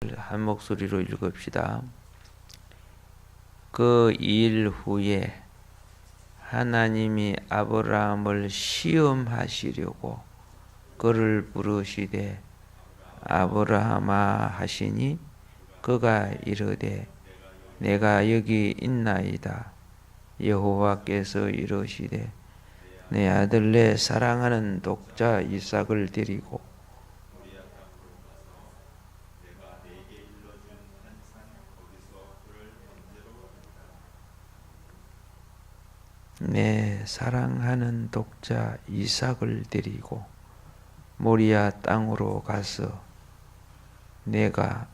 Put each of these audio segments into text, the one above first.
한 목소리로 읽읍시다. 그 일 후에 하나님이 아브라함을 시험하시려고 그를 부르시되 아브라함아 하시니 그가 이르되 내가 여기 있나이다. 여호와께서 이르시되 내 아들 내 사랑하는 독자 이삭을 데리고 내 사랑하는 독자 이삭을 데리고 모리아 땅으로 가서 내가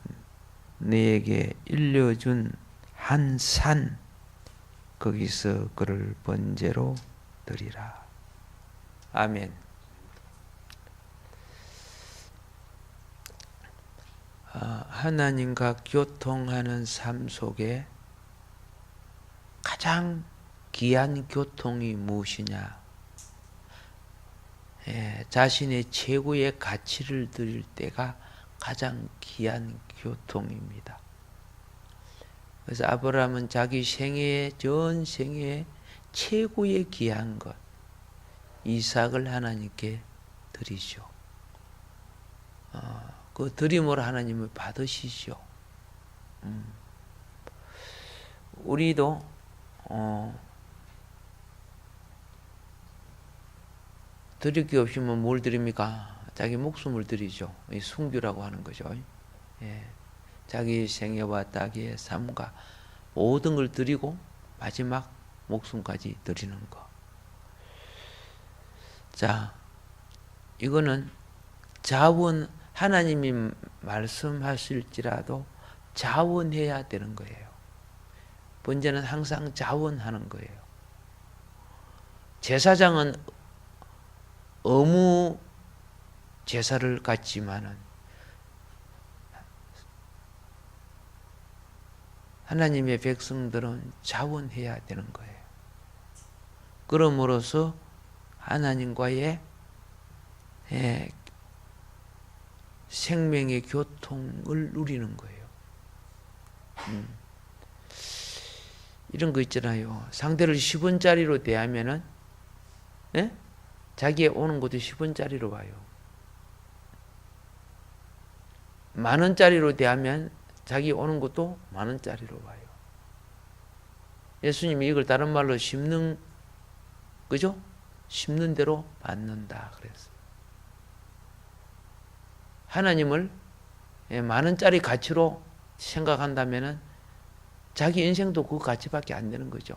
네게 일러준 한 산 거기서 그를 번제로 드리라. 아멘. 하나님과 교통하는 삶 속에 가장 귀한 교통이 무엇이냐? 자신의 최고의 가치를 드릴 때가 가장 귀한 교통입니다. 그래서 아브라함은 자기 전 생애에 최고의 귀한 것, 이삭을 하나님께 드리죠. 그 드림으로 하나님을 받으시죠. 우리도 드릴 게 없으면 뭘 드립니까? 자기 목숨을 드리죠. 이 순교라고 하는 거죠. 자기 생애와 자기의 삶과 모든 걸 드리고 마지막 목숨까지 드리는 거. 자, 이거는 자원, 하나님이 말씀하실지라도 자원해야 되는 거예요. 번제는 항상 자원하는 거예요. 제사장은 의무 제사를 갖지만은 하나님의 백성들은 자원해야 되는 거예요. 그러므로서 하나님과의 생명의 교통을 누리는 거예요. 이런 거 있잖아요. 상대를 10원짜리로 대하면은 자기의 오는 것도 10원짜리로 와요. 만원짜리로 대하면 자기 오는 것도 만원짜리로 와요. 예수님이 이걸 다른 말로 심는, 그죠? 심는 대로 받는다 그랬어요. 하나님을 만원짜리 가치로 생각한다면은 자기 인생도 그 가치밖에 안 되는 거죠.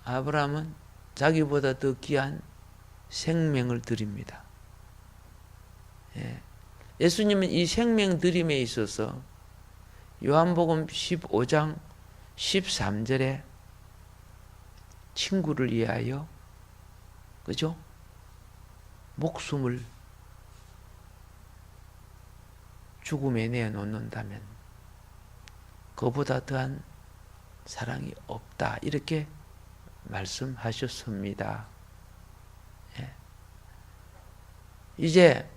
아브라함은 자기보다 더 귀한 생명을 드립니다. 예수님은 이 생명 드림에 있어서 요한복음 15장 13절에 친구를 위하여, 그죠? 목숨을 죽음에 내어놓는다면 그보다 더한 사랑이 없다. 이렇게 말씀하셨습니다. 이제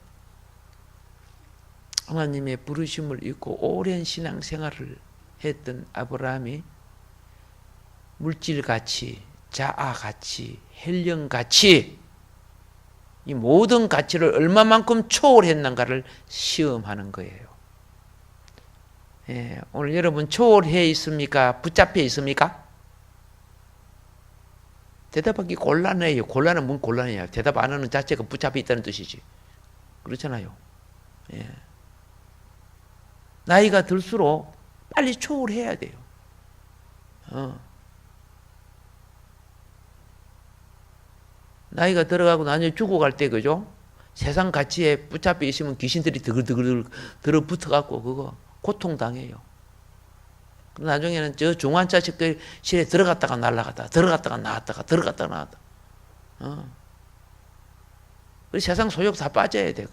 하나님의 부르심을 잊고 오랜 신앙생활을 했던 아브라함이 물질가치, 자아가치, 헬령가치, 이 모든 가치를 얼마만큼 초월했는가를 시험하는 거예요. 오늘 여러분 초월해 있습니까? 붙잡혀 있습니까? 대답하기 곤란해요. 곤란은 뭔 곤란해요? 대답 안 하는 자체가 붙잡혀 있다는 뜻이지. 그렇잖아요. 나이가 들수록 빨리 초월해야 돼요. 나이가 들어가고 나중에 죽어갈 때, 그죠? 세상 가치에 붙잡혀 있으면 귀신들이 드글드글 들어붙어갖고 그거 고통당해요. 나중에는 저 중환자실에 들어갔다가 날아갔다가 들어갔다가 나왔다가 들어갔다가 나왔다가 세상 소욕 다 빠져야 되고,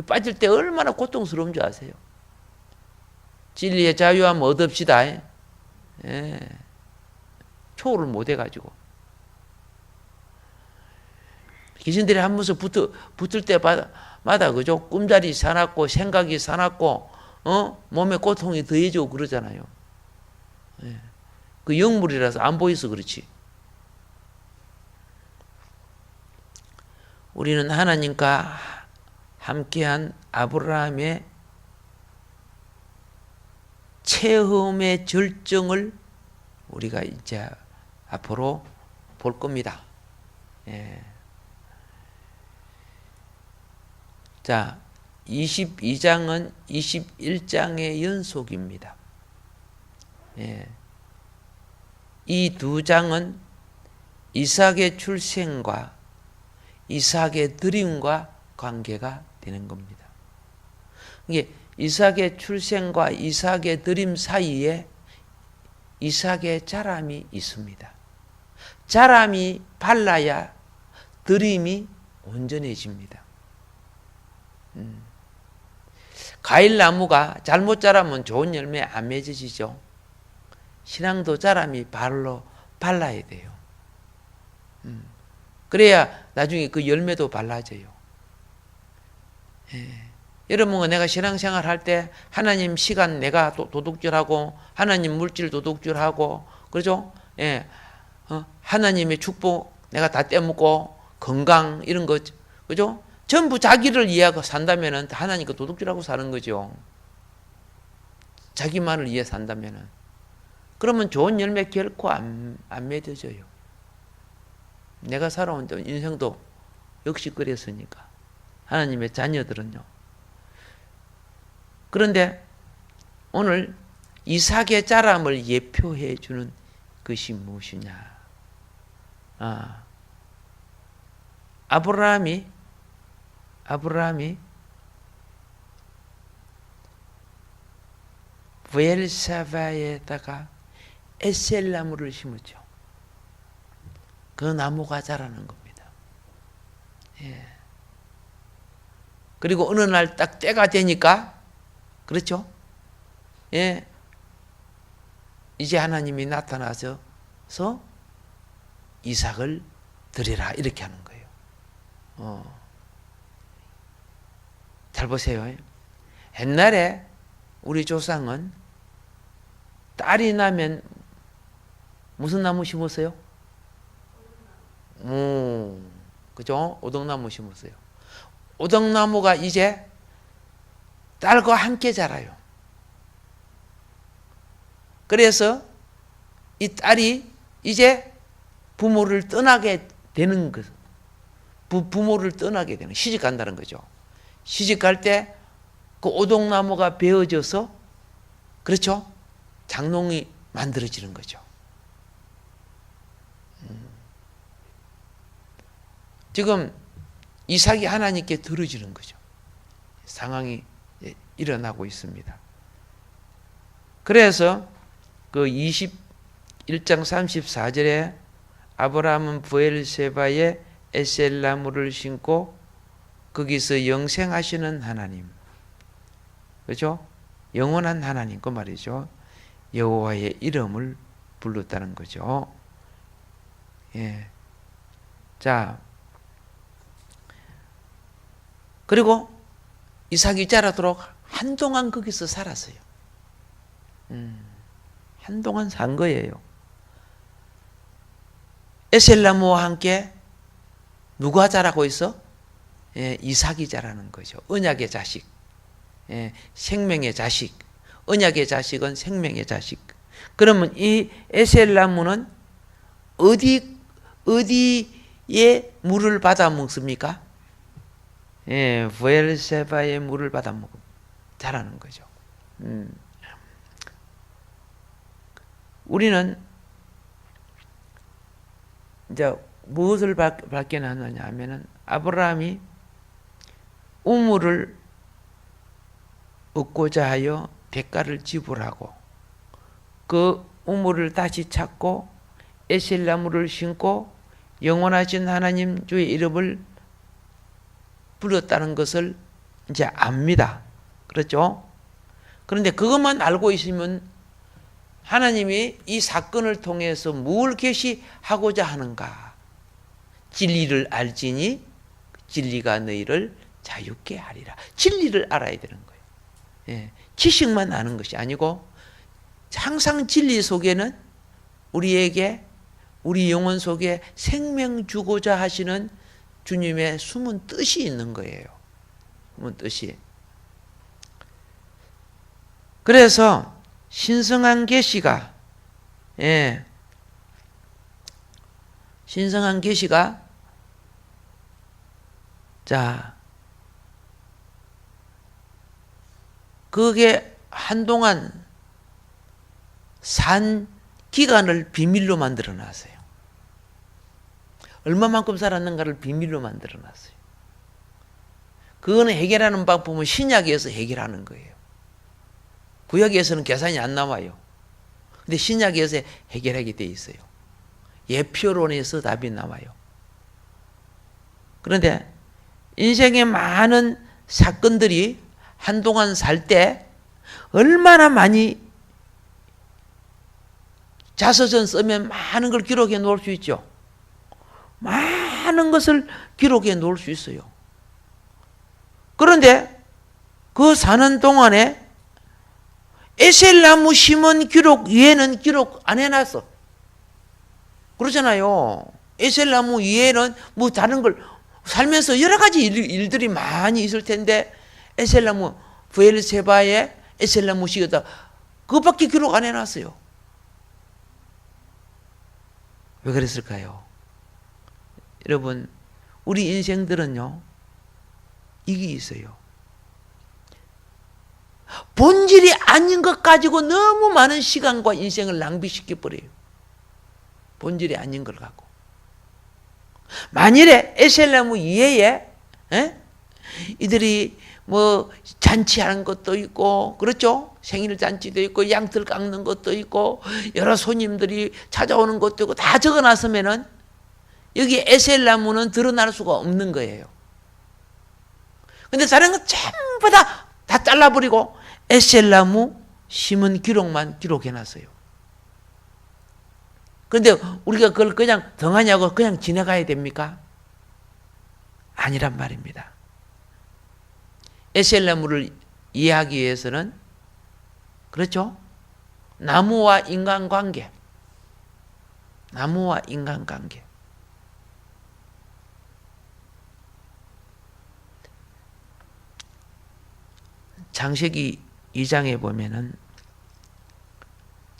빠질 때 얼마나 고통스러운 줄 아세요? 진리의 자유함 얻읍시다. 초월을 못 해가지고 귀신들이 한 번씩 붙을 때마다 그죠? 꿈자리 사납고 생각이 사납고 몸에 고통이 더해지고 그러잖아요. 예. 그 영물이라서 안 보여서 그렇지. 우리는 하나님과 함께한 아브라함의 체험의 절정을 우리가 이제 앞으로 볼 겁니다. 예. 자, 22장은 21장의 연속입니다. 예. 이 두 장은 이삭의 출생과 이삭의 드림과 관계가 되는 겁니다. 이게 이삭의 출생과 이삭의 드림 사이에 이삭의 자람이 있습니다. 자람이 발라야 드림이 온전해집니다. 과일나무가 잘못 자라면 좋은 열매 안 맺어지죠. 신앙도 자람이 발라야 돼요. 그래야 나중에 그 열매도 발라져요. 예. 여러분은 내가 신앙생활 할 때 하나님 시간 내가 도둑질하고 하나님 물질 도둑질하고 그러죠? 예. 하나님의 축복 내가 다 떼먹고 건강 이런 거 그죠? 전부 자기를 위하고 산다면은 하나님 그 도둑질하고 사는 거죠. 자기만을 위해 산다면은 그러면 좋은 열매 결코 안 맺어져요. 내가 살아온 인생도 역시 그랬으니까 하나님의 자녀들은요. 그런데 오늘 이삭의 자람을 예표해 주는 것이 무엇이냐? 아브라함이 브엘사바에다가 에셀나무를 심었죠. 그 나무가 자라는 겁니다. 예. 그리고 어느 날 딱 때가 되니까 그렇죠? 예. 이제 하나님이 나타나서 이삭을 드리라 이렇게 하는 거예요. 잘 보세요. 옛날에 우리 조상은 딸이 나면 무슨 나무 심었어요? 그죠? 오동나무 심었어요. 오동나무가 이제 딸과 함께 자라요. 그래서 이 딸이 이제 부모를 떠나게 되는 것. 부모를 떠나게 되는, 시집 간다는 거죠. 시집 갈 때 그 오동나무가 베어져서, 그렇죠? 장롱이 만들어지는 거죠. 지금 이삭이 하나님께 들어지는 거죠. 상황이 일어나고 있습니다. 그래서 그 21장 34절에 아브라함은 브엘세바에 에셀나무를 심고 거기서 영생하시는 하나님, 그렇죠? 영원한 하나님 그 말이죠. 여호와의 이름을 불렀다는 거죠. 예. 자, 그리고 이삭이 자라도록 한동안 거기서 살았어요. 한동안 산 거예요. 에셀나무와 함께 누가 자라고 있어? 예, 이삭이 자라는 거죠. 언약의 자식, 예, 생명의 자식. 언약의 자식은 생명의 자식. 그러면 이 에셀나무는 어디에 물을 받아 먹습니까? 예, 브엘세바의 물을 받아 먹고 자라는 거죠. 우리는 이제 무엇을 발견하느냐 하면은 아브라함이 우물을 얻고자 하여 대가를 지불하고 그 우물을 다시 찾고 에셀나무를 심고 영원하신 하나님 주의 이름을 불렀다는 것을 이제 압니다. 그렇죠? 그런데 그것만 알고 있으면 하나님이 이 사건을 통해서 무엇을 계시하고자 하는가? 진리를 알지니 진리가 너희를 자유케 하리라. 진리를 알아야 되는 거예요. 예, 지식만 아는 것이 아니고 항상 진리 속에는 우리에게 우리 영혼 속에 생명 주고자 하시는 주님의 숨은 뜻이 있는 거예요. 숨은 뜻이. 그래서 신성한 계시가 신성한 계시가 자 그게 한동안 산 기간을 비밀로 만들어 놨어요. 얼마만큼 살았는가를 비밀로 만들어 놨어요. 그거는 해결하는 방법은 신약에서 해결하는 거예요. 구약에서는 계산이 안 나와요. 근데 신약에서 해결하게 돼 있어요. 예표론에서 답이 나와요. 그런데 인생의 많은 사건들이 한동안 살 때 얼마나 많이 자서전 쓰면 많은 걸 기록해 놓을 수 있죠. 많은 것을 기록해 놓을 수 있어요. 그런데 그 사는 동안에 에셀나무 심은 기록 위에는 기록 안 해놨어. 그러잖아요. 에셀나무 위에는 뭐 다른 걸 살면서 여러 가지 일들이 많이 있을 텐데 에셀나무 브엘세바에 에셀나무 시에다 그것밖에 기록 안 해놨어요. 왜 그랬을까요? 여러분, 우리 인생들은요, 이게 있어요. 본질이 아닌 것 가지고 너무 많은 시간과 인생을 낭비시켜버려요. 본질이 아닌 걸 갖고. 만일에 에셀나무 이외에 이들이 뭐 잔치하는 것도 있고 그렇죠? 생일 잔치도 있고 양털 깎는 것도 있고 여러 손님들이 찾아오는 것도 있고 다 적어놨으면은 여기 에셀나무는 드러날 수가 없는 거예요. 근데 다른 건 전부 다 잘라버리고 에셀나무 심은 기록만 기록해놨어요. 그런데 우리가 그걸 그냥 덩하냐고 그냥 지나가야 됩니까? 아니란 말입니다. 에셀나무를 이해하기 위해서는 그렇죠? 나무와 인간관계 창세기 2장에 보면은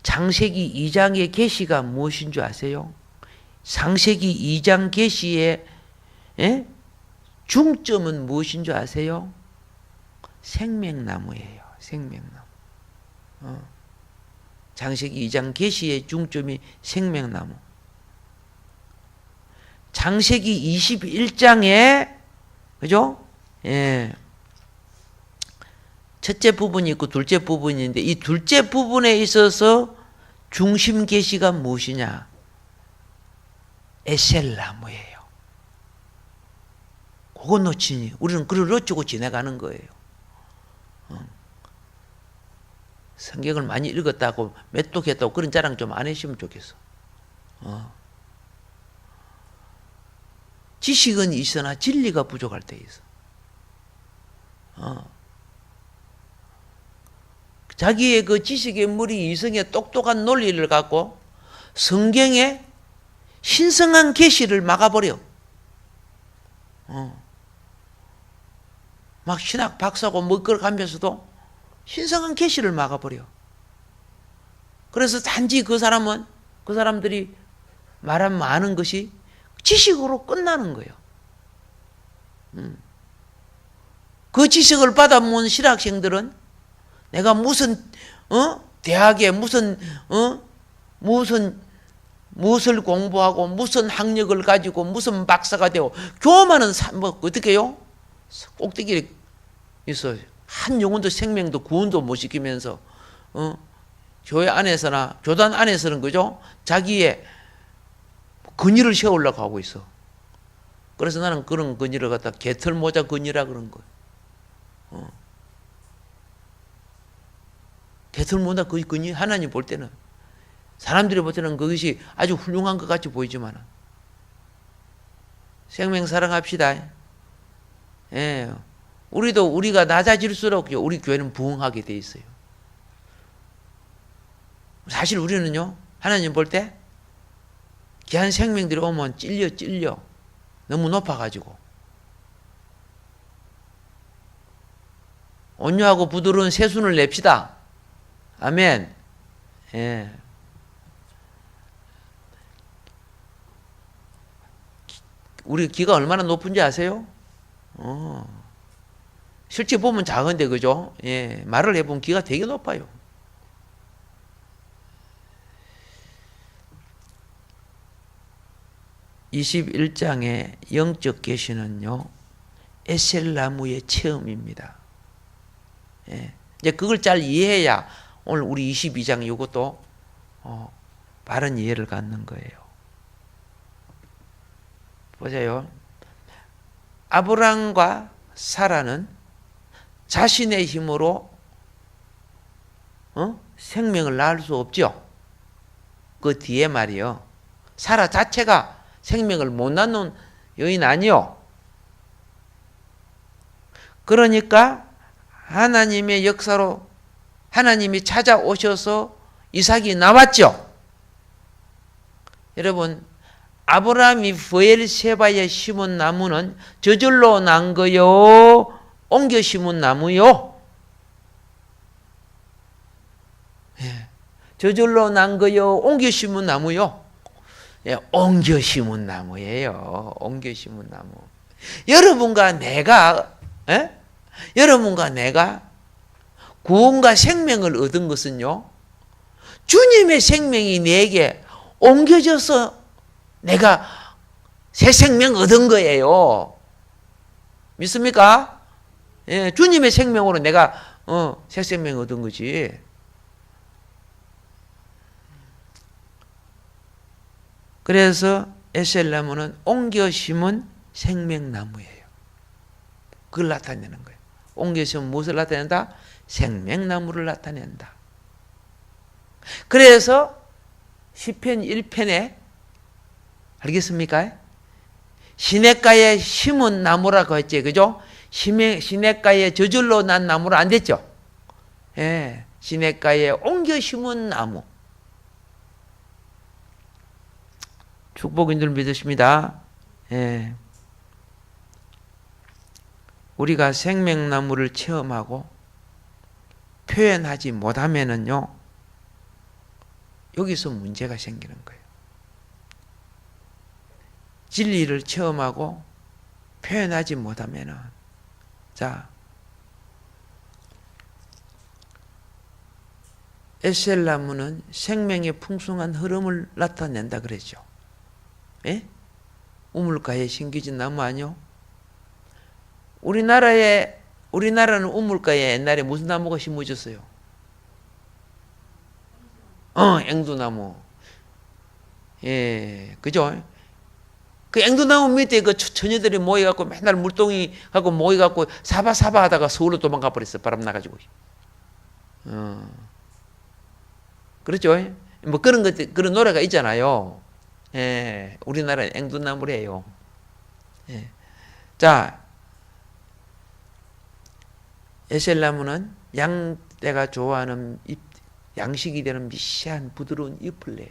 창세기 2장의 계시가 무엇인 줄 아세요? 창세기 2장 계시의 중점은 무엇인 줄 아세요? 생명나무예요. 생명나무. 창세기 2장 계시의 중점이 생명나무. 창세기 21장에 그죠? 예. 첫째 부분이 있고 둘째 부분이 있는데 이 둘째 부분에 있어서 중심 계시가 무엇이냐? 에셀나무예요. 그거 놓치니 우리는 그걸 놓치고 지나가는 거예요. 성경을 많이 읽었다고 메뚜기했다고 그런 자랑 좀 안 하시면 좋겠어. 지식은 있으나 진리가 부족할 때 있어. 자기의 그 지식의 무리 이성의 똑똑한 논리를 갖고 성경의 신성한 계시를 막아버려. 막 신학 박사고 뭐 그걸 가면서도 신성한 계시를 막아버려. 그래서 단지 그 사람들이 말한 많은 것이 지식으로 끝나는 거예요. 그 지식을 받아본 신학생들은 내가 무슨 대학에 무엇을 공부하고 무슨 학력을 가지고 무슨 박사가 되고 교만은 뭐 어떻게 해요? 꼭대기에 있어. 한 영혼도 생명도 구원도 못 시키면서 교회 안에서나 교단 안에서는 그죠? 자기의 근위를 세우려고 하고 있어. 그래서 나는 그런 근위를 갖다 개털모자 근위라 그런 거예요. 개털모자 그 근위 하나님 볼 때는 사람들이 볼 때는 그것이 아주 훌륭한 것 같이 보이지만 생명 사랑합시다. 예. 우리가 낮아질수록 우리 교회는 부흥하게 돼 있어요. 사실 우리는요, 하나님 볼 때 귀한 생명들이 오면 찔려. 너무 높아가지고. 온유하고 부드러운 새순을 냅시다. 아멘. 예. 우리 귀가 얼마나 높은지 아세요? 실제 보면 작은데, 그죠? 예. 말을 해보면 귀가 되게 높아요. (21장의) 영적 계시는요, 에셀나무의 체험입니다. 예. 이제 그걸 잘 이해해야 오늘 우리 22장 이것도 바른 이해를 갖는 거예요. 보세요. 아브람과 사라는 자신의 힘으로 생명을 낳을 수 없죠. 그 뒤에 말이요. 사라 자체가 생명을 못 낳는 여인 아니요. 그러니까 하나님의 역사로 하나님이 찾아오셔서 이삭이 나왔죠. 여러분, 아브라함이 브엘세바에 심은 나무는 저절로 난 거요? 옮겨 심은 나무요? 예. 저절로 난 거요? 옮겨 심은 나무요? 예, 옮겨 심은 나무예요. 옮겨 심은 나무. 여러분과 내가 구원과 생명을 얻은 것은요, 주님의 생명이 내게 옮겨져서 내가 새 생명 얻은 거예요. 믿습니까? 예, 주님의 생명으로 내가 새 생명 얻은 거지. 그래서 에셀나무는 옮겨 심은 생명나무예요. 그걸 나타내는 거예요. 옮겨 심은 무엇을 나타낸다? 생명나무를 나타낸다. 그래서 시편 1편에 알겠습니까? 시냇가에 심은 나무라고 했지, 그죠? 시냇가에 저절로 난 나무는 안 됐죠? 예, 시냇가에 옮겨 심은 나무. 축복인 줄 믿으십니다. 예. 우리가 생명나무를 체험하고 표현하지 못하면은요, 여기서 문제가 생기는 거예요. 진리를 체험하고 표현하지 못하면은, 자, 에셀나무는 생명의 풍성한 흐름을 나타낸다 그랬죠. 예? 우물가에 심겨진 나무 아니요? 우리나라는 우물가에 옛날에 무슨 나무가 심어졌어요? 앵두나무. 예, 그죠? 그 앵두나무 밑에 그 처녀들이 모여갖고 맨날 물동이 갖고 모여갖고 사바 하다가 서울로 도망가 버렸어. 바람 나가지고. 그렇죠? 뭐 그런 노래가 있잖아요. 예, 우리나라는 앵두나무래요. 예. 자, 에셀나무는 양떼가 좋아하는 양식이 되는 미시한 부드러운 잎을 내요.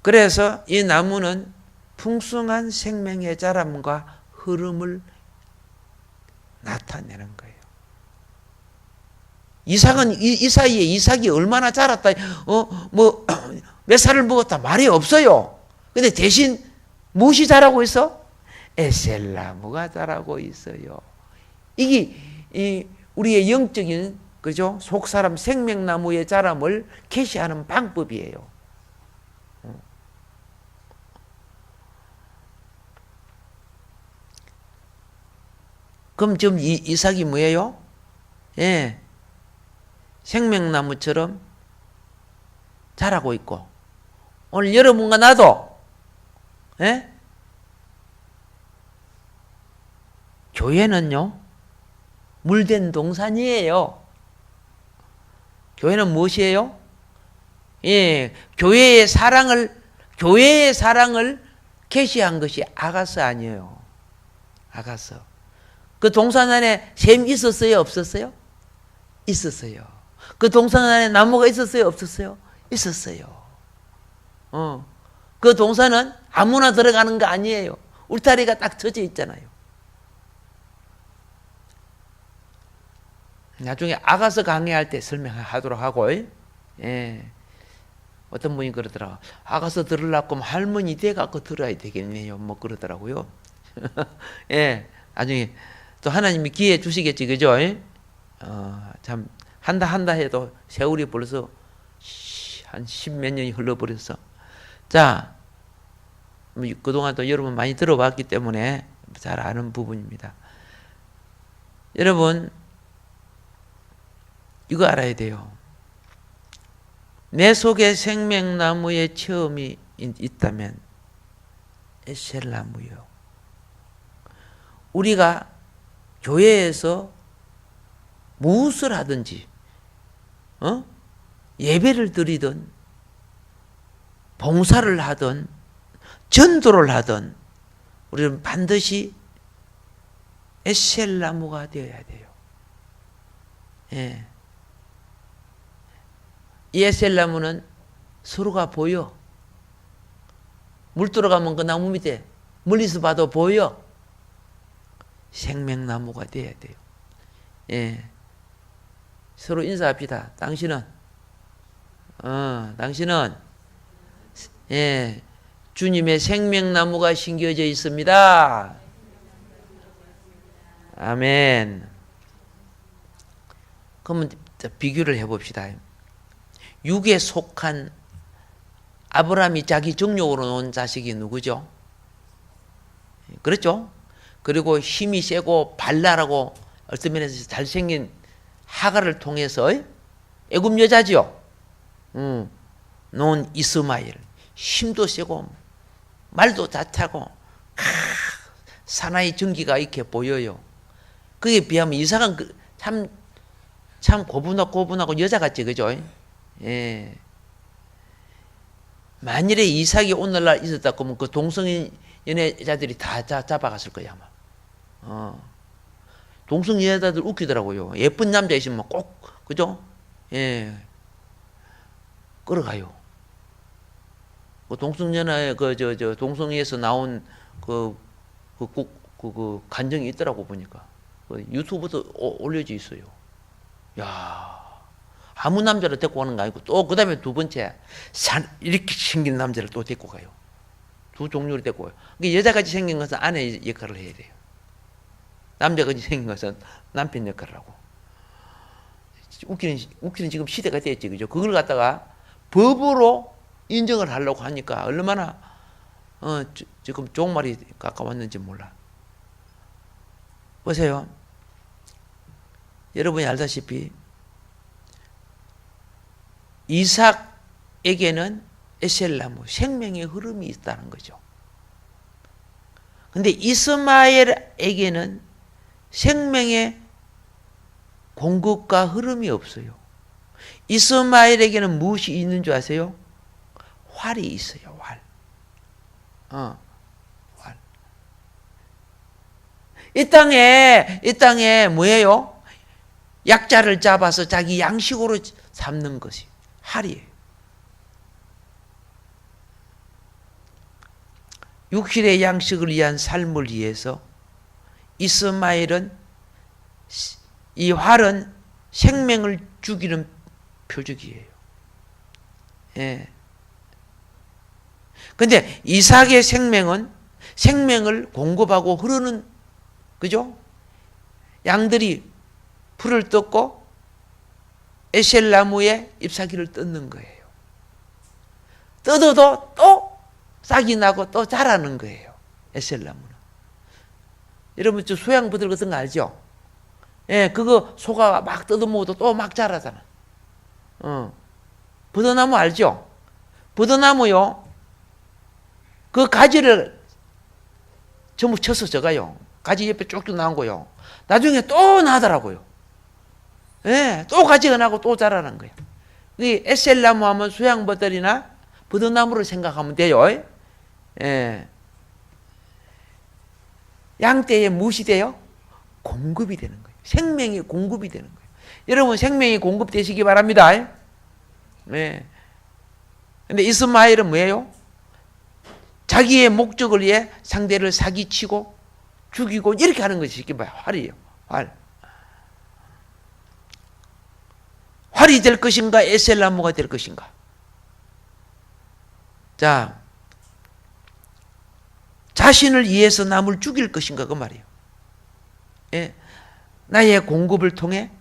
그래서 이 나무는 풍성한 생명의 자람과 흐름을 나타내는 거예요. 이 사이에 이삭이 얼마나 자랐다, 몇 살을 먹었다 말이 없어요. 근데 대신 무엇이 자라고 있어? 에셀나무가 자라고 있어요. 이게 우리의 영적인, 그죠? 속사람 생명나무의 자람을 계시하는 방법이에요. 그럼 지금 이삭이 뭐예요? 예, 생명나무처럼 자라고 있고, 오늘 여러분과 나도, 예? 교회는요, 물된 동산이에요. 교회는 무엇이에요? 예, 교회의 사랑을 교회의 사랑을 계시한 것이 아가서 아니에요. 아가서. 그 동산 안에 샘 있었어요? 없었어요? 있었어요. 그 동산 안에 나무가 있었어요? 없었어요? 있었어요. 그 동산은 아무나 들어가는 거 아니에요. 울타리가 딱 쳐져 있잖아요. 나중에 아가서 강의할 때 설명하도록 하고, 예. 어떤 분이 그러더라고요. 아가서 들으려고 하면 할머니 돼갖고 들어야 되겠네요. 뭐 그러더라고요. 예. 나중에 또 하나님이 기회 주시겠지, 그죠? 참, 한다 해도 세월이 벌써 한 10몇 년이 흘러버렸어. 자, 그동안 또 여러분 많이 들어봤기 때문에 잘 아는 부분입니다. 여러분, 이거 알아야 돼요. 내 속에 생명나무의 체험이 있다면 에셀나무요. 우리가 교회에서 무엇을 하든지 예배를 드리든 봉사를 하든 전도를 하든 우리는 반드시 에셀나무가 되어야 돼요. 예. 이 에셀나무는 서로가 보여. 물 들어가면 그 나무 밑에 멀리서 봐도 보여. 생명나무가 돼야 돼요. 예. 서로 인사합시다. 당신은 예, 주님의 생명나무가 심겨져 있습니다. 아멘. 그러면 비교를 해봅시다. 육에 속한 아브라함이 자기 정욕으로 놓은 자식이 누구죠? 그렇죠? 그리고 힘이 세고 발랄하고 어떤 면에서 잘생긴 하갈을 통해서 애굽 여자지요. 놓은 이스마엘. 힘도 세고 말도 자차고 사나이 전기가 이렇게 보여요. 그에 비하면 이삭은 참 고분하고 여자같지, 그죠? 예. 만일에 이삭이 오늘날 있었다 그러면 그 동성 연애자들이 다 잡아갔을 거야, 아마. 동성 연애자들 웃기더라고요. 예쁜 남자 있으면 꼭, 그죠? 예. 끌어가요. 그 동성 연애, 동성애에서 나온 그 간정이 있더라고, 보니까. 유튜브도 올려져 있어요. 야, 아무 남자를 데리고 가는 거 아니고 또 그 다음에 두 번째 이렇게 생긴 남자를 또 데리고 가요. 두 종류를 데리고 가요. 그러니까 여자같이 생긴 것은 아내 역할을 해야 돼요. 남자같이 생긴 것은 남편 역할을 하고. 웃기는 지금 시대가 됐지, 그죠? 그걸 갖다가 법으로 인정을 하려고 하니까 얼마나 지금 종말이 가까웠는지 몰라. 보세요. 여러분이 알다시피 이삭에게는 에셀나무, 생명의 흐름이 있다는 거죠. 근데 이스마엘에게는 생명의 공급과 흐름이 없어요. 이스마엘에게는 무엇이 있는 줄 아세요? 활이 있어요, 활. 활. 이 땅에 뭐예요? 약자를 잡아서 자기 양식으로 삼는 것이 활이에요. 육실의 양식을 위한 삶을 위해서 이스마엘은 이 활은 생명을 죽이는 표적이에요. 예. 근데 이삭의 생명은 생명을 공급하고 흐르는, 그죠? 양들이 풀을 뜯고 에셀나무에 잎사귀를 뜯는 거예요. 뜯어도 또 싹이 나고 또 자라는 거예요. 에셀나무는. 여러분 저 소양부들 같은 거 알죠? 예, 그거 소가 막 뜯어먹어도 또 막 자라잖아. 버드나무 알죠? 버드나무요. 그 가지를 전부 쳐서 져가요. 가지 옆에 쭉쭉 나온 거요. 나중에 또 나더라고요. 예, 또 가지가 나고 또 자라는 거예요. 이 에셀나무 하면 소양버들이나 버드나무를 생각하면 돼요. 예. 양떼에 무엇이 돼요? 공급이 되는 거예요. 생명이 공급이 되는 거예요. 여러분 생명이 공급되시기 바랍니다. 네. 근데 이스마엘은 뭐예요? 자기의 목적을 위해 상대를 사기치고 죽이고 이렇게 하는 것이 이게 뭐야? 활이에요. 활. 활이 될 것인가? 에셀나무가 될 것인가? 자, 자신을 위해서 남을 죽일 것인가 그 말이에요. 예. 나의 공급을 통해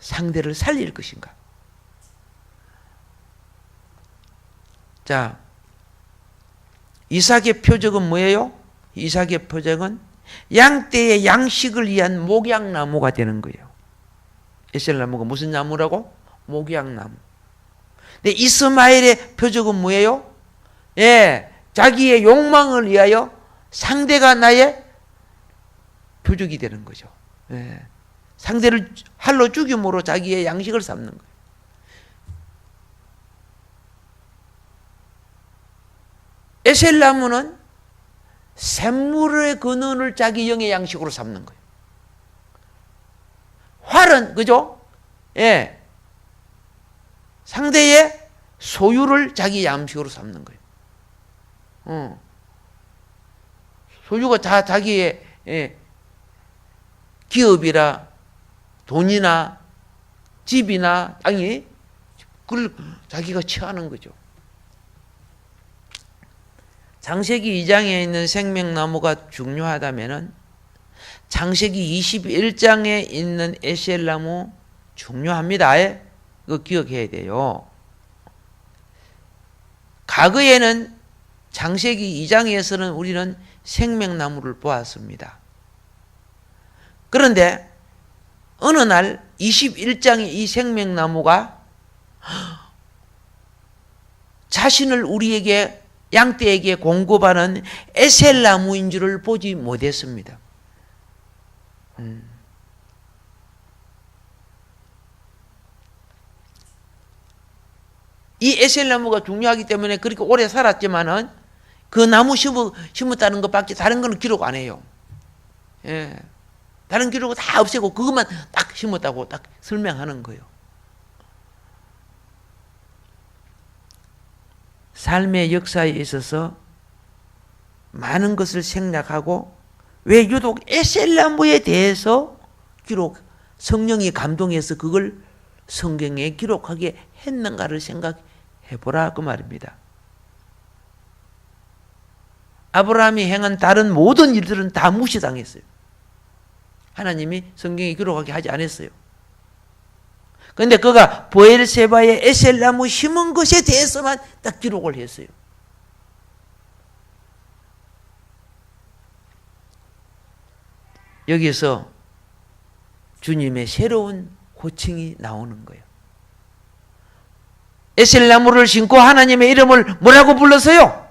상대를 살릴 것인가? 자, 이삭의 표적은 뭐예요? 이삭의 표적은 양떼의 양식을 위한 목양나무가 되는 거예요. 에셀나무가 무슨 나무라고? 목양나무. 근데 이스마엘의 표적은 뭐예요? 예, 자기의 욕망을 위하여 상대가 나의 표적이 되는 거죠. 예, 상대를 활로 죽임으로 자기의 양식을 삼는 거예요. 에셀나무는 샘물의 근원을 자기 영의 양식으로 삼는 거예요. 활은 그죠? 예, 상대의 소유를 자기 양식으로 삼는 거예요. 소유가 다 자기의 기업이라 돈이나 집이나 땅이 그걸 자기가 취하는 거죠. 창세기 2장에 있는 생명나무가 중요하다면은 창세기 21장에 있는 에셀나무 중요합니다. 그거 기억해야 돼요. 과거에는 창세기 2장에서는 우리는 생명나무를 보았습니다. 그런데 어느 날 21장의 이 생명나무가 자신을 우리에게 양떼에게 공급하는 에셀나무인 줄을 보지 못했습니다. 이 에셀나무가 중요하기 때문에 그렇게 오래 살았지만은 그 나무 심었다는 것밖에 다른 거는 기록 안 해요. 예. 다른 기록은 다 없애고 그것만 딱 심었다고 딱 설명하는 거예요. 삶의 역사에 있어서 많은 것을 생략하고 왜 유독 에셀나무에 대해서 성령이 감동해서 그걸 성경에 기록하게 했는가를 생각해보라 그 말입니다. 아브라함이 행한 다른 모든 일들은 다 무시당했어요. 하나님이 성경에 기록하게 하지 않았어요. 그런데 그가 브엘세바의 에셀나무 심은 것에 대해서만 딱 기록을 했어요. 여기서 주님의 새로운 호칭이 나오는 거예요. 에셀나무를 심고 하나님의 이름을 뭐라고 불렀어요?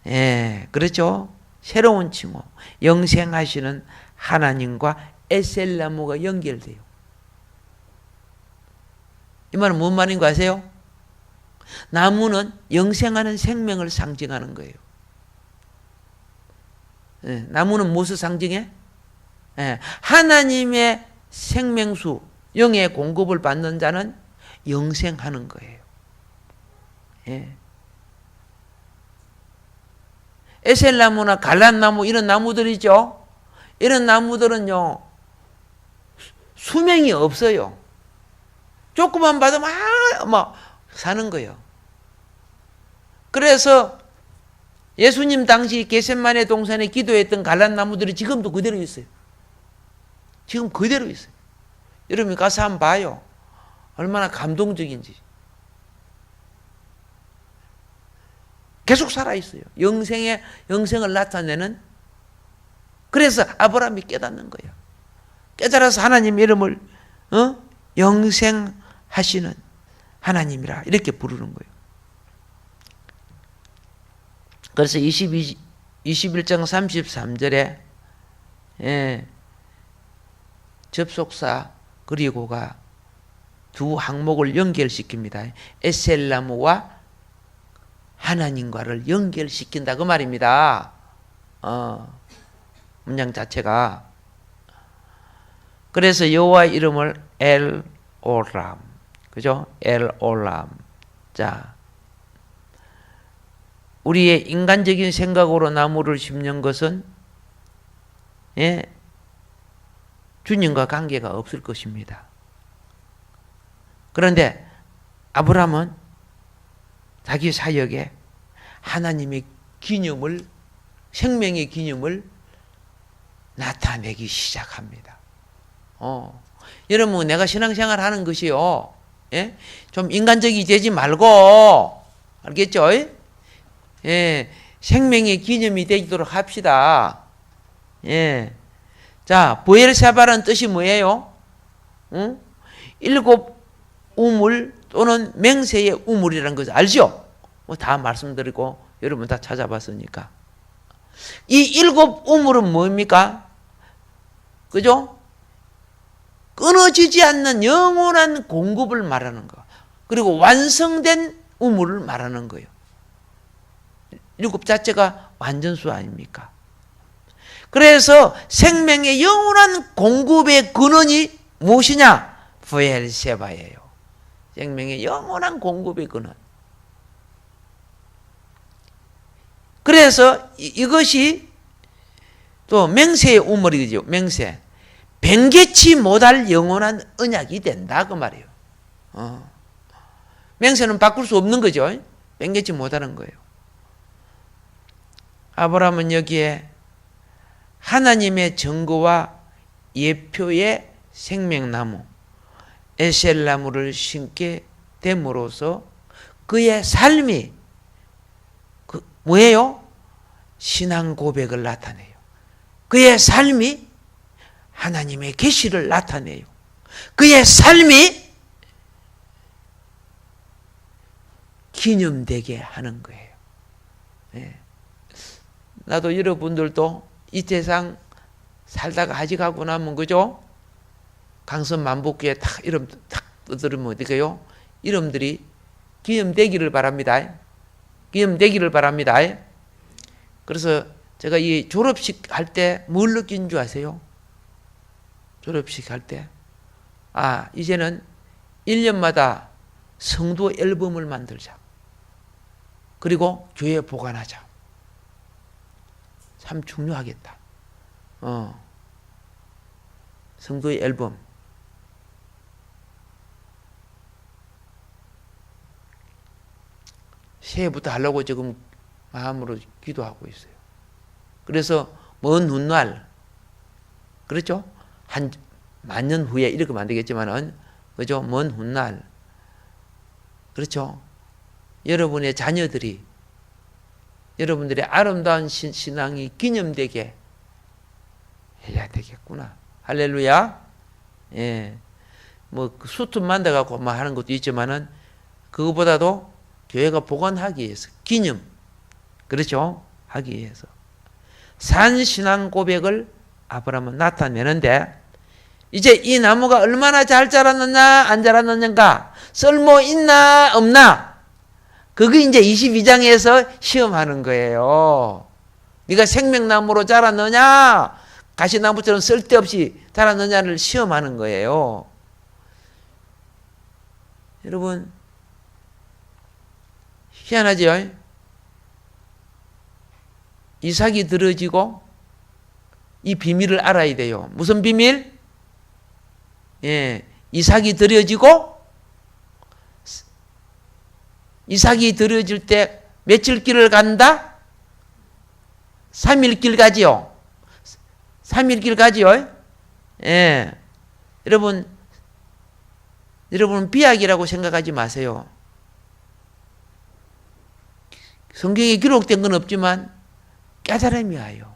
예, 그렇죠. 새로운 칭호. 영생하시는 하나님과 에셀나무가 연결돼요. 이 말은 무슨 말인 거 아세요? 나무는 영생하는 생명을 상징하는 거예요. 예, 나무는 무엇을 상징해? 예, 하나님의 생명수, 영의 공급을 받는 자는 영생하는 거예요. 예. 에셀나무나 갈란나무 이런 나무들이죠. 이런 나무들은요 수명이 없어요. 조금만 받으면 막 사는 거예요. 그래서 예수님 당시 겟세마네 동산에 기도했던 갈란나무들이 지금도 그대로 있어요. 지금 그대로 있어요. 여러분이 가서 한번 봐요. 얼마나 감동적인지. 계속 살아있어요. 영생을 나타내는. 그래서 아브라함이 깨닫는 거예요. 깨달아서 하나님 이름을 영생하시는 하나님이라 이렇게 부르는 거예요. 그래서 21장 33절에 접속사 그리고가 두 항목을 연결시킵니다. 에셀나무와 하나님과를 연결시킨다 그 말입니다. 문장 자체가. 그래서 여호와 이름을 엘 올람, 그죠? 엘 올람. 자, 우리의 인간적인 생각으로 나무를 심는 것은 주님과 관계가 없을 것입니다. 그런데 아브라함은 자기 사역에 하나님의 기념을, 생명의 기념을 나타내기 시작합니다. 여러분, 내가 신앙생활 하는 것이요, 좀 인간적이 되지 말고, 알겠죠? 생명의 기념이 되도록 합시다. 자, 부엘세바라는 뜻이 뭐예요? 일곱 우물 또는 맹세의 우물이라는 것을 알죠? 뭐 다 말씀드리고 여러분 다 찾아봤으니까. 이 일곱 우물은 뭡니까? 그죠? 끊어지지 않는 영원한 공급을 말하는 거. 그리고 완성된 우물을 말하는 거예요. 일곱 자체가 완전수 아닙니까? 그래서 생명의 영원한 공급의 근원이 무엇이냐? 부엘세바예요. 생명의 영원한 공급의 근원. 그래서 이것이 또 맹세의 우물이죠. 맹세. 변개치 못할 영원한 언약이 된다 그 말이에요. 맹세는 바꿀 수 없는 거죠. 변개치 못하는 거예요. 아브라함은 여기에 하나님의 증거와 예표의 생명나무 에셀나무를 심게 됨으로써 그의 삶이 뭐예요? 신앙 고백을 나타내요. 그의 삶이 하나님의 계시를 나타내요. 그의 삶이 기념되게 하는 거예요. 나도 여러분들도 이 세상 살다가 하직하고 나면 그죠? 강선 만복교에 탁 이름 탁 떠들으면 어떡해요? 이름들이 기념되기를 바랍니다. 기념되기를 바랍니다. 그래서 제가 이 졸업식 할 때 뭘 느낀 줄 아세요? 졸업식 할 때 이제는 1년마다 성도 앨범을 만들자. 그리고 교회에 보관하자. 참 중요하겠다. 성도의 앨범. 새해부터 하려고 지금 마음으로 기도하고 있어요. 그래서 먼 훗날, 그렇죠? 한 만년 후에 이렇게 만들겠지만은, 그죠? 먼 훗날, 그렇죠? 여러분의 자녀들이 여러분들의 아름다운 신앙이 기념되게 해야 되겠구나. 할렐루야. 뭐 수트 만들어갖고 막 하는 것도 있지만은 그거보다도 교회가 보관하기 위해서 기념, 그렇죠? 하기 위해서 산 신앙 고백을 아브라함은 나타내는데, 이제 이 나무가 얼마나 잘 자랐느냐 안 자랐느냐가 쓸모 있나 없나, 그게 이제 22장에서 시험하는 거예요. 네가 생명나무로 자랐느냐 가시나무처럼 쓸데없이 자랐느냐를 시험하는 거예요. 여러분 희한하죠? 이삭이 들어지고 이 비밀을 알아야 돼요. 무슨 비밀? 이삭이 들어지고, 이삭이 들어질 때 며칠 길을 간다? 3일 길 가지요. 3일 길 가지요. 여러분 비약이라고 생각하지 마세요. 성경에 기록된 건 없지만 깨달음이 와요.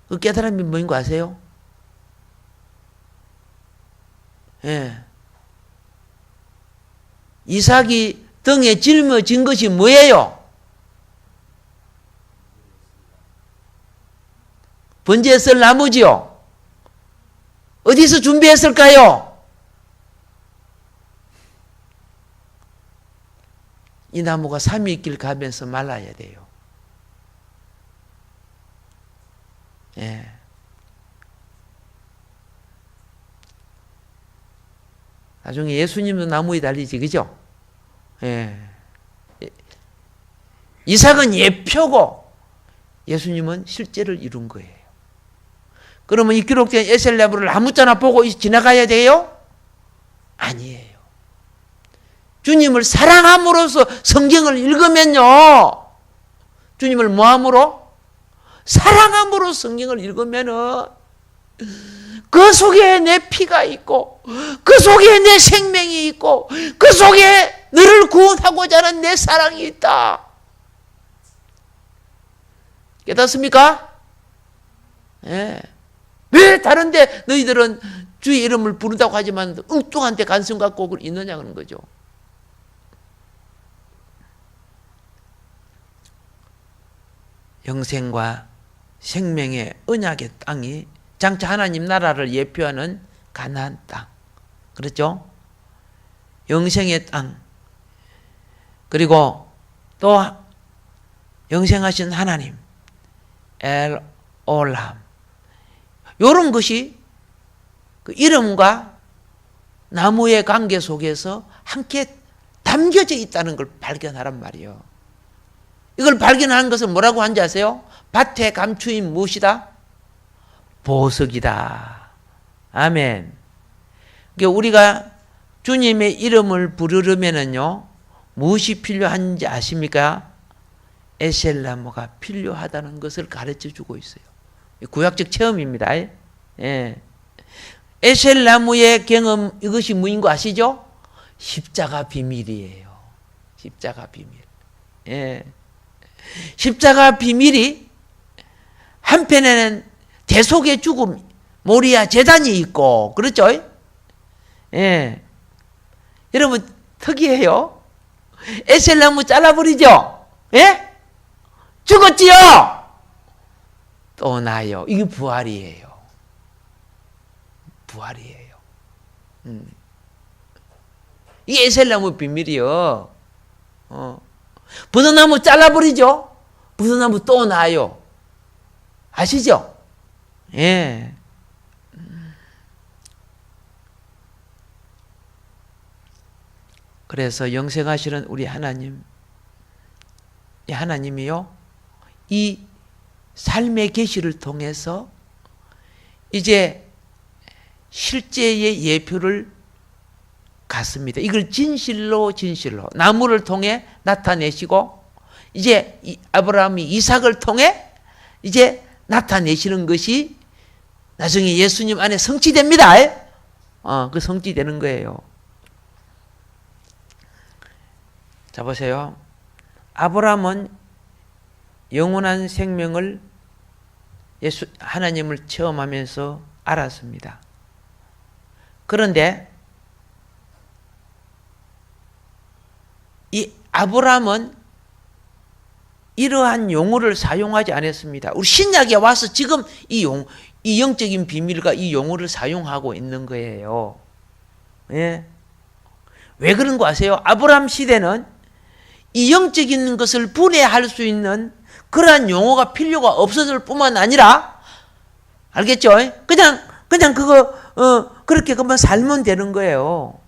그 깨달음이 뭐인 거 아세요? 이삭이 등에 짊어진 것이 뭐예요? 번제에 쓸 나무지요. 어디서 준비했을까요? 이 나무가 3일길 가면서 말라야 돼요. 예. 나중에 예수님도 나무에 달리지, 그죠? 예. 이삭은 예표고 예수님은 실제를 이룬 거예요. 그러면 이 기록된 에셀 나무를 아무 때나 보고 지나가야 돼요? 아니에요. 주님을 사랑함으로써 성경을 읽으면요. 주님을 뭐함으로? 사랑함으로 성경을 읽으면은 그 속에 내 피가 있고 그 속에 내 생명이 있고 그 속에 너를 구원하고자 하는 내 사랑이 있다. 깨닫습니까? 예. 왜 다른데 너희들은 주의 이름을 부른다고 하지만 엉뚱한 데 관심 갖고 있느냐 그런 거죠. 영생과 생명의 언약의 땅이 장차 하나님 나라를 예표하는 가나안 땅. 그렇죠? 영생의 땅. 그리고 또 영생하신 하나님. 엘 올람. 이런 것이 그 이름과 나무의 관계 속에서 함께 담겨져 있다는 걸 발견하란 말이에요. 이걸 발견하는 것은 뭐라고 하는지 아세요? 밭의 감추인 무엇이다? 보석이다. 아멘. 그러니까 우리가 주님의 이름을 부르려면은요, 무엇이 필요한지 아십니까? 에셀나무가 필요하다는 것을 가르쳐 주고 있어요. 구약적 체험입니다. 예. 에셀나무의 경험, 이것이 뭐인 거 아시죠? 십자가 비밀이에요. 십자가 비밀. 예. 십자가 비밀이 한편에는 대속의 죽음, 모리아 제단이 있고, 그렇죠? 예. 여러분, 특이해요. 에셀나무 잘라버리죠? 예? 죽었지요? 또 나요. 이게 부활이에요. 부활이에요. 이게 에셀나무 비밀이요. 버섯나무 잘라버리죠? 버섯나무 또 나요. 아시죠? 예. 그래서 영생하시는 우리 하나님, 이 하나님이요, 이 삶의 계시를 통해서 이제 실제의 예표를 갖습니다. 이걸 진실로 나무를 통해 나타내시고 이제 아브라함이 이삭을 통해 이제 나타내시는 것이 나중에 예수님 안에 성취됩니다. 그 성취되는 거예요. 자, 보세요. 아브라함은 영원한 생명을 하나님을 체험하면서 알았습니다. 그런데 이 아브라함은 이러한 용어를 사용하지 않았습니다. 우리 신약에 와서 지금 이 영적인 비밀과 이 용어를 사용하고 있는 거예요. 예. 왜 그런 거 아세요? 아브라함 시대는 이 영적인 것을 분해할 수 있는 그러한 용어가 필요가 없어질 뿐만 아니라, 알겠죠? 그냥 그렇게 그만 살면 되는 거예요.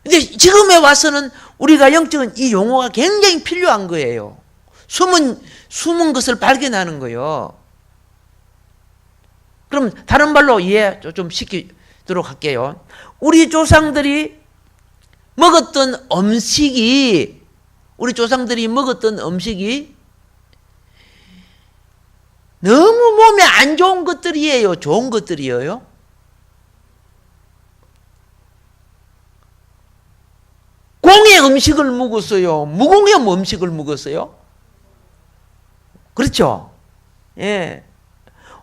근데 지금에 와서는 우리가 영적인 이 용어가 굉장히 필요한 거예요. 숨은 것을 발견하는 거예요. 그럼 다른 말로 이해 좀 시키도록 할게요. 우리 조상들이 먹었던 음식이 너무 몸에 안 좋은 것들이에요? 좋은 것들이에요? 공의 음식을 먹었어요? 무공의 음식을 먹었어요? 그렇죠? 예.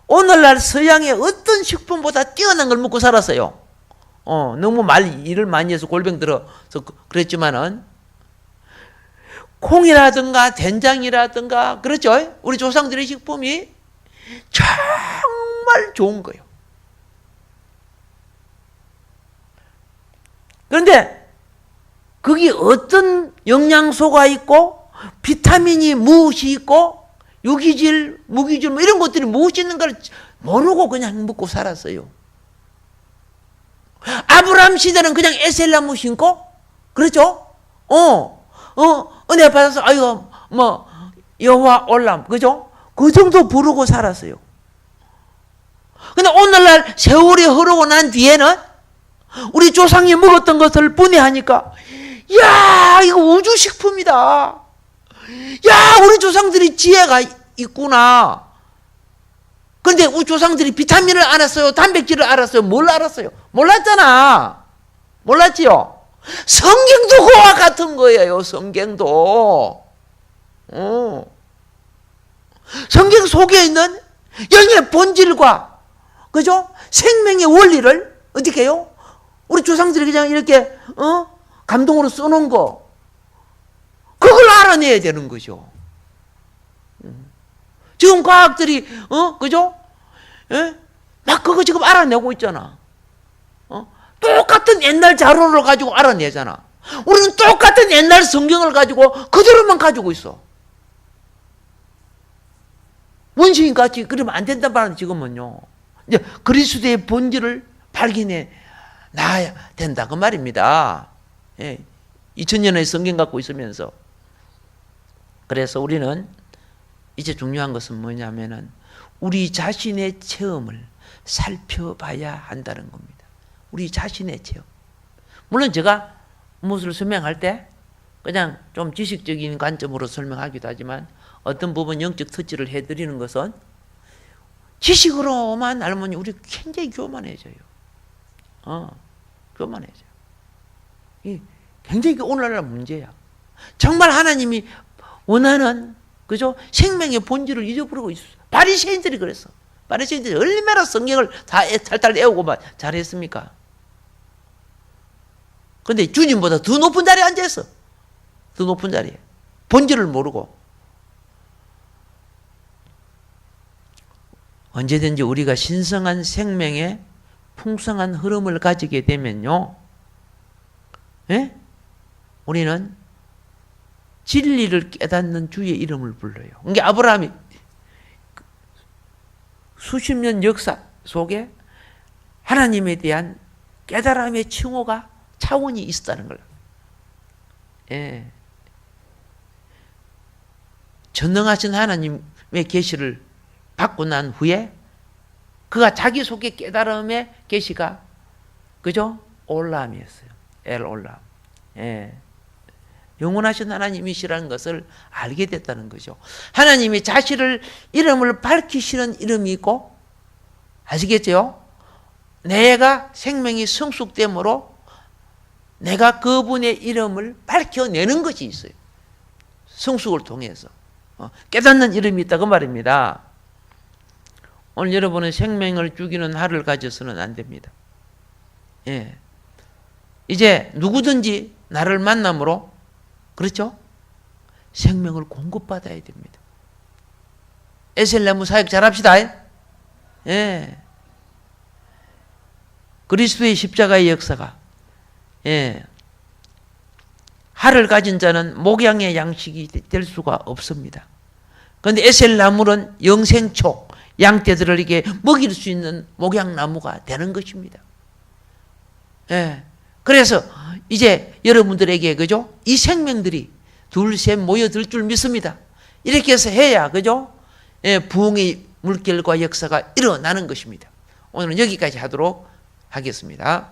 오늘날 서양의 어떤 식품보다 뛰어난 걸 먹고 살았어요. 너무 일을 많이 해서 골병 들어서 그랬지만은, 콩이라든가 된장이라든가, 그렇죠? 우리 조상들의 식품이 정말 좋은 거예요. 그런데 거기 어떤 영양소가 있고 비타민이 무엇이 있고 유기질, 무기질 뭐 이런 것들이 무엇이 있는가를 모르고 그냥 먹고 살았어요. 아브라함 시대는 그냥 에셀나무 심고 그렇죠? 은혜 받아서 아이고 뭐 여호와 올람 그죠? 그 정도 부르고 살았어요. 근데 오늘날 세월이 흐르고 난 뒤에는 우리 조상이 먹었던 것을 분해하니까 야 이거 우주식품이다. 야 우리 조상들이 지혜가 있구나. 그런데 우리 조상들이 비타민을 알았어요? 단백질을 알았어요? 뭘 알았어요? 몰랐잖아. 몰랐지요? 성경도 그와 같은 거예요. 성경도. 성경 속에 있는 영의 본질과 그죠? 생명의 원리를 어떻게 해요? 우리 조상들이 그냥 이렇게 감동으로 써놓은 거 그걸 알아내야 되는 거죠. 지금 과학들이 그죠? 예? 막 그거 지금 알아내고 있잖아. 똑같은 옛날 자료를 가지고 알아내잖아. 우리는 똑같은 옛날 성경을 가지고 그대로만 가지고 있어. 원시인 같이 그러면 안 된단 말이야. 지금은요. 이제 그리스도의 본질을 발견해 놔야 된다 그 말입니다. 예. 2000년의 성경 갖고 있으면서. 그래서 우리는 이제 중요한 것은 뭐냐면은 우리 자신의 체험을 살펴봐야 한다는 겁니다. 우리 자신의 체험. 물론 제가 무엇을 설명할 때 그냥 좀 지식적인 관점으로 설명하기도 하지만 어떤 부분 영적 터치를 해드리는 것은 지식으로만 알면 우리 굉장히 교만해져요. 교만해져요. 이 굉장히 오늘날 문제야. 정말 하나님이 원하는 그죠? 생명의 본질을 잊어버리고 있어. 바리새인들이 그랬어. 바리새인들이 얼마나 성경을 다 탈탈 외우고만 잘했습니까? 그런데 주님보다 더 높은 자리에 앉아있어. 더 높은 자리에. 본질을 모르고. 언제든지 우리가 신성한 생명의 풍성한 흐름을 가지게 되면요. 예? 우리는 진리를 깨닫는 주의 이름을 불러요. 그러니까 아브라함이 수십 년 역사 속에 하나님에 대한 깨달음의 칭호가 차원이 있었다는 거예요. 예. 전능하신 하나님의 계시를 받고 난 후에 그가 자기 속에 깨달음의 계시가 그죠? 올람이었어요. 엘 올람. 예. 영원하신 하나님이시라는 것을 알게 됐다는 거죠. 하나님이 자신을 이름을 밝히시는 이름이 있고 아시겠죠? 내가 생명이 성숙됨으로 내가 그분의 이름을 밝혀내는 것이 있어요. 성숙을 통해서 깨닫는 이름이 있다 그 말입니다. 오늘 여러분은 생명을 죽이는 하루를 가져서는 안 됩니다. 예. 이제 누구든지 나를 만남으로 그렇죠? 생명을 공급받아야 됩니다. 에셀나무 사역 잘합시다. 예. 그리스도의 십자가의 역사가 예. 할을 가진 자는 목양의 양식이 될 수가 없습니다. 그런데 에셀나무는 영생초, 양떼들을 이게 먹일 수 있는 목양나무가 되는 것입니다. 예. 그래서 이제 여러분들에게 그죠? 이 생명들이 둘셋 모여들 줄 믿습니다. 이렇게 해서 해야 그죠? 예, 부흥의 물결과 역사가 일어나는 것입니다. 오늘은 여기까지 하도록 하겠습니다.